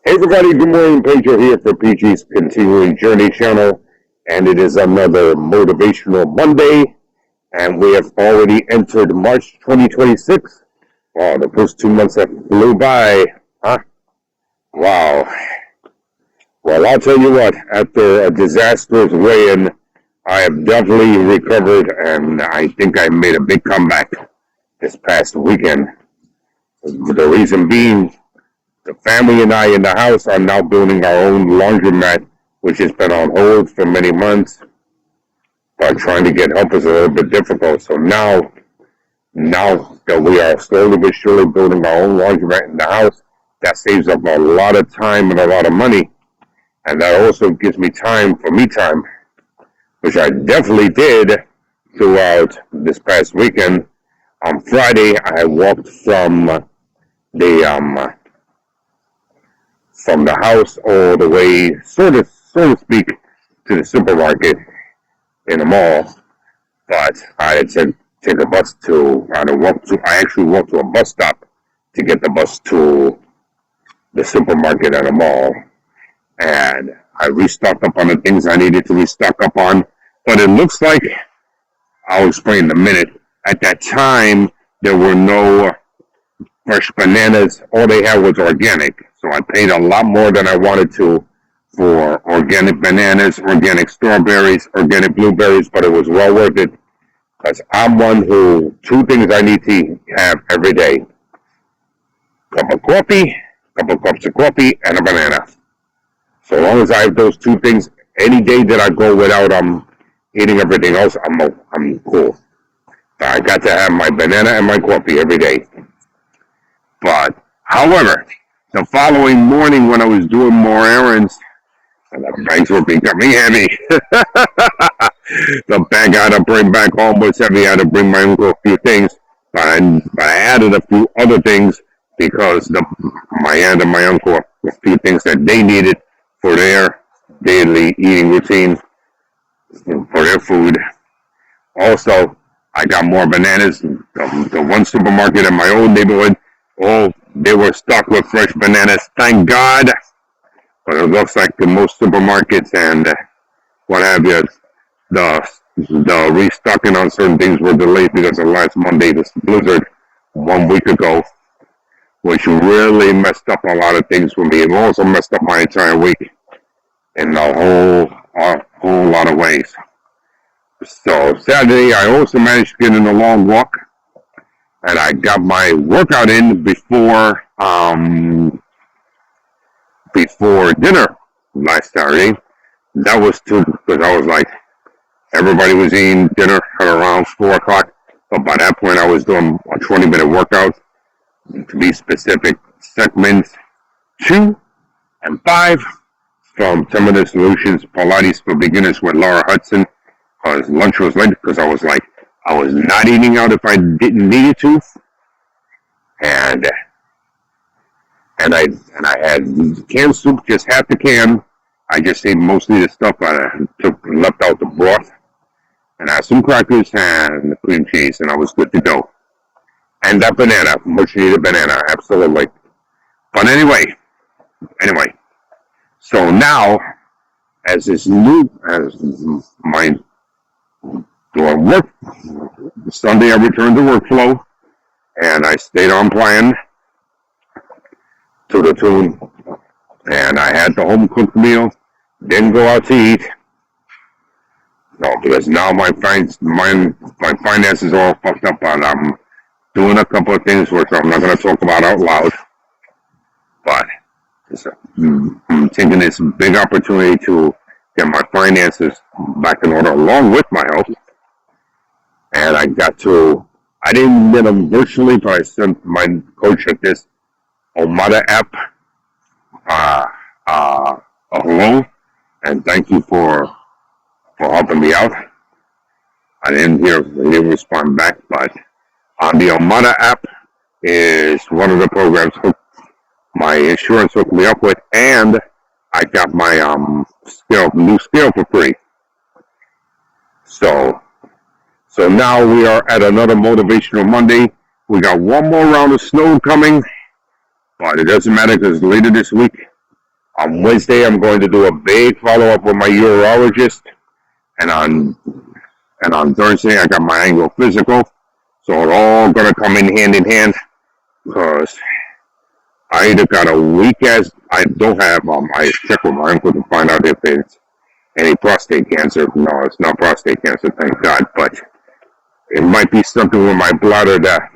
Hey everybody, good morning. Pedro here for PG's Continuing Journey channel, and it is another Motivational Monday, and we have already entered March 2026. Wow, the first 2 months have flew by, huh? Wow. Well, I'll tell you what, after a disastrous weigh-in, I have definitely recovered, and I think I made a big comeback this past weekend. The reason being, the family and I in the house are now building our own laundromat, which has been on hold for many months. But trying to get help is a little bit difficult. So now that we are slowly but surely building our own laundromat in the house, that saves up a lot of time and a lot of money. And that also gives me time for me time, which I definitely did throughout this past weekend. On Friday, I walked from the house all the way, so to speak, to the supermarket in the mall. But I had to take a bus I actually walked to a bus stop to get the bus to the supermarket at the mall. And I restocked up on the things I needed to restock up on. But it looks like, I'll explain in a minute, at that time, there were no fresh bananas. All they had was organic. So I paid a lot more than I wanted to for organic bananas, organic strawberries, organic blueberries, but it was well worth it because I'm one who, two things I need to have every day: cup of coffee, couple of cups of coffee, and a banana. So long as I have those two things, any day that I go without eating everything else, I'm cool. I got to have my banana and my coffee every day. But, however, the following morning when I was doing more errands, and the bags were becoming heavy. The bag I had to bring back home was heavy. I had to bring my uncle a few things. But I added a few other things because my aunt and my uncle, a few things that they needed for their daily eating routine, for their food. Also, I got more bananas. The one supermarket in my old neighborhood, they were stocked with fresh bananas. Thank God. But it looks like the most supermarkets and what have you, the restocking on certain things were delayed because of last Monday, this blizzard 1 week ago, which really messed up a lot of things for me. It also messed up my entire week in a whole lot of ways. So Saturday, I also managed to get in a long walk, and I got my workout in before dinner last Saturday. That was too, because I was like, everybody was eating dinner at around 4 o'clock. But by that point, I was doing a 20-minute workout. To be specific, segments 2 and 5 from 10-Minute Solutions, Pilates for Beginners with Laura Hudson. Because lunch was late, because I was not eating out if I didn't need it to. And I had canned soup, just half the can. I just ate mostly the stuff. I left out the broth. And I had some crackers and cream cheese, and I was good to go. And that banana, much needed banana, absolutely. But anyway. So now, as my doing work, Sunday I returned to workflow, and I stayed on plan to the tune, and I had the home cooked meal, didn't go out to eat. No, because now my finances are all fucked up, and I'm doing a couple of things which I'm not going to talk about out loud, but I'm taking this big opportunity to get my finances back in order along with my health. And I didn't get them virtually, but I sent my coach at this Omada app a hello, and thank you for helping me out. I didn't respond back, but on the Omada app is one of the programs my insurance hooked me up with, and I got my new scale for free. So now we are at another Motivational Monday. We got one more round of snow coming, but it doesn't matter because later this week On Wednesday, I'm going to do a big follow-up with my urologist, and on Thursday, I got my annual physical. So it's all gonna come in hand, because I either got a weak ass. I don't have. I checked with my uncle to find out if it's any prostate cancer. No, it's not prostate cancer, thank God. But it might be something with my bladder that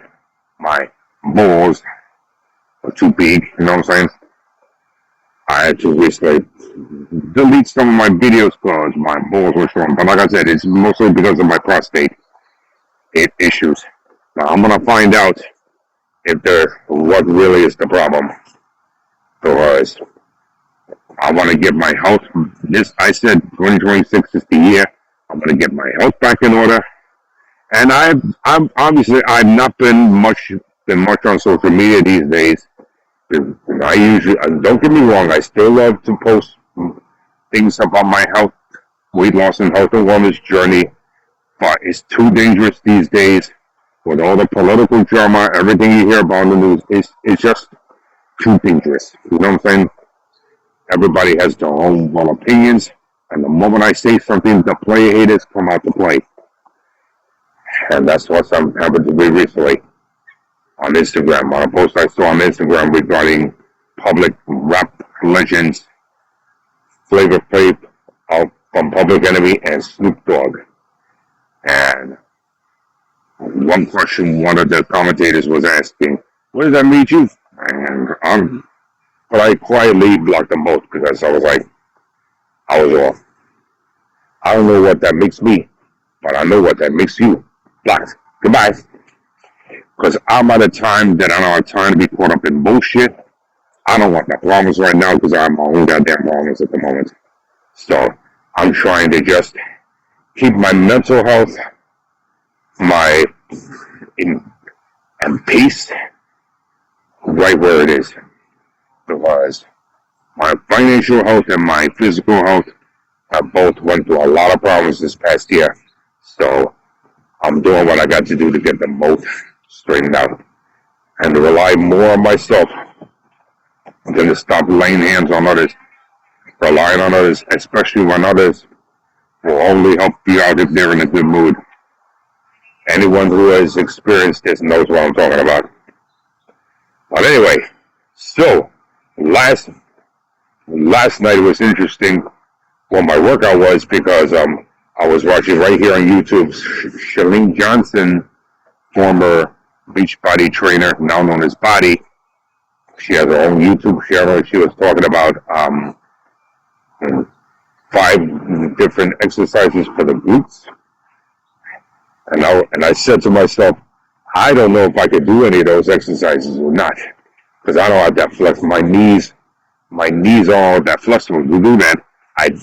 my balls are too big. You know what I'm saying? I had to recently delete some of my videos because my balls were showing. But like I said, it's mostly because of my prostate issues. Now I'm gonna find out what really is the problem, because I want to get my health. I said 2026 is the year. I'm gonna get my health back in order. And I'm obviously I've not been much on social media these days. I usually, don't get me wrong, I still love to post things about my health, weight loss, and health and wellness journey, but it's too dangerous these days with all the political drama, everything you hear about in the news. It's just too dangerous. You know what I'm saying? Everybody has their own opinions, and the moment I say something, the player haters come out to play. And that's what's happened to me recently on Instagram, on a post I saw on Instagram regarding public rap legends, Flavor Flav from Public Enemy and Snoop Dogg. And one question one of the commentators was asking, what does that mean to you? And but I quietly blocked them both because I was off. I don't know what that makes me, but I know what that makes you. Blocked. Goodbye. Because I'm at a time that I don't have time to be caught up in bullshit. I don't want that problems right now because I'm my own goddamn problems at the moment. So I'm trying to just keep my mental health, and peace right where it is. Because my financial health and my physical health have both went through a lot of problems this past year. So I'm doing what I got to do to get them both straightened out and to rely more on myself. I'm going to stop laying hands on others, relying on others, especially when others will only help you out if they're in a good mood. Anyone who has experienced this knows what I'm talking about. But anyway, so last night was interesting. Well, my workout was because I was watching right here on YouTube Chalene Johnson, former Beachbody trainer, now known as Body. She has her own YouTube channel. She was talking about 5 different exercises for the glutes. And I said to myself, I don't know if I could do any of those exercises or not, because I don't have that flex. My knees are that flexible to do that. That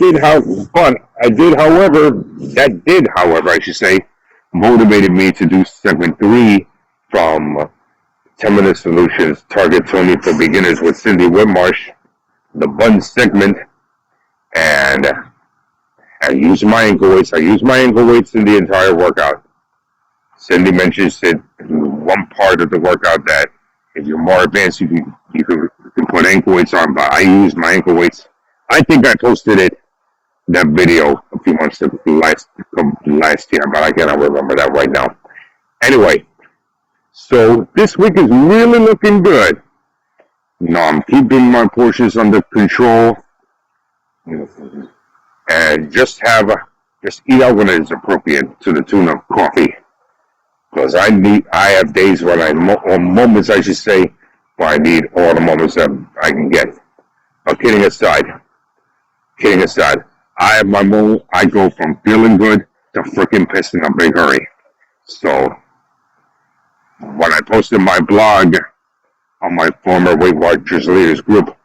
did, however, I should say, motivated me to do segment 3 from 10-Minute Solutions, Target Toning for Beginners with Cindy Whitmarsh, the bun segment, and I use my ankle weights. I use my ankle weights in the entire workout. Cindy mentions it in one part of the workout that if you're more advanced, you can put ankle weights on, but I use my ankle weights. I think I posted that video a few months ago, last year, but I cannot remember that right now. Anyway, so this week is really looking good. I'm keeping my portions under control, and just eat out when it is appropriate, to the tune of coffee. Because I have days when or moments I should say, where I need all the moments that I can get. But kidding aside, I have my moment. I go from feeling good to freaking pissed in a big hurry. So when I posted my blog on my former Weight Watchers Leaders group,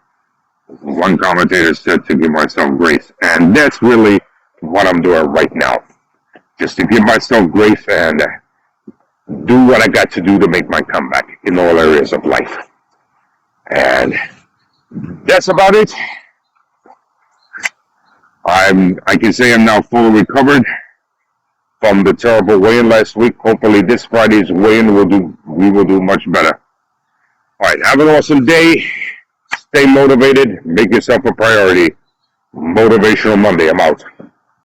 one commentator said to give myself grace. And that's really what I'm doing right now. Just to give myself grace and do what I got to do to make my comeback in all areas of life. And that's about it. I can say I'm now fully recovered from the terrible weigh-in last week. Hopefully this Friday's weigh-in we will do much better. All right, have an awesome day. Stay motivated. Make yourself a priority. Motivational Monday. I'm out.